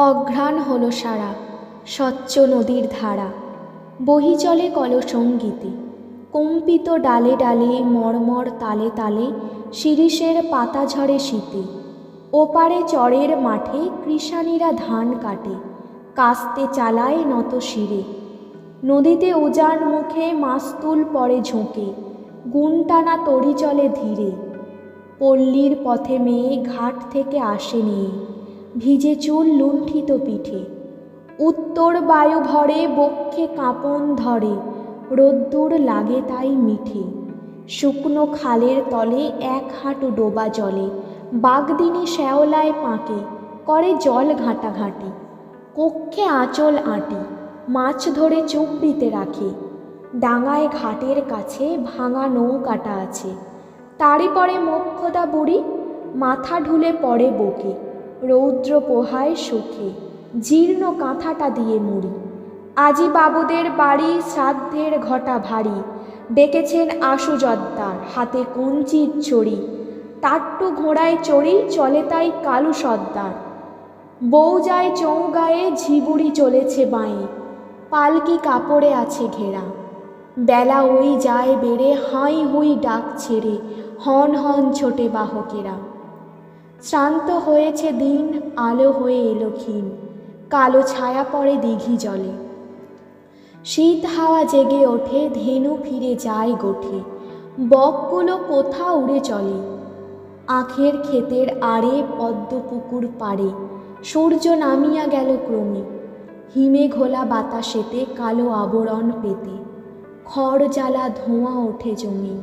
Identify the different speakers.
Speaker 1: অঘ্রাণ হলো সারা, স্বচ্ছ নদীর ধারা বহি চলে কলসঙ্গীতে। কম্পিত ডালে ডালে মর্মর তালে তালে শিরীষের পাতা ঝরে শীতে। ওপারে চরের মাঠে কৃষানীরা ধান কাটে, কাস্তে চালায় নত শিরে। নদীতে উজান মুখে মাস্তুল পড়ে ঝোঁকে, গুণটানা তরি চলে ধীরে। পল্লীর পথে মেয়ে ঘাট থেকে আসে নিয়ে, ভিজে চুল লুণ্ঠিত পিঠে। উত্তর বায়ু ভরে বক্ষে কাঁপন ধরে, রোদ্দুর লাগে তাই মিঠে। শুকনো খালের তলে এক হাঁটু ডোবা জলে, বাগদিনী শ্যাওলায় পাঁকে করে জল ঘাঁটাঘাঁটি। কক্ষে আঁচল আঁটি, মাছ ধরে চুবড়িতে রাখে। ডাঙায় ঘাটের কাছে ভাঙা নৌকাটা আছে, তারই পরে মোক্ষদা বুড়ি মাথা ঢুলে পড়ে বকে। রৌদ্র পোহায় সুখে জীর্ণ কাঁথাটা দিয়ে মুড়ি। আজি বাবুদের বাড়ি শ্রাদ্ধের ঘটা ভারী, ডেকেছেন আশু জদ্দার হাতে কঞ্চির ছড়ি। টাট্টু ঘোড়ায় চড়ি চলে তাই কালু সর্দার। বউ যায় চৌগায়ে ঝিবুড়ি চলেছে বাঁয়ে, পালকি কাপড়ে আছে ঘেরা। বেলা ওই যায় বেড়ে হাই হুই ডাক ছেড়ে, হন হন ছোটে বাহকেরা। শ্রান্ত হয়েছে দিন, আলো হয়ে এলো ক্ষীণ, কালো ছায়া পড়ে দিঘি জলে। শীত হাওয়া জেগে ওঠে, ধেনু ফিরে যায় গোঠে, বকগুলো কোথা উড়ে চলে। আখের ক্ষেতের আড়ে পদ্ম পুকুর পাড়ে সূর্য নামিয়া গেল ক্রমে। হিমে ঘোলা বাতাসেতে কালো আবরণ পেতে, খড় জ্বালা ধোঁয়া ওঠে জমে।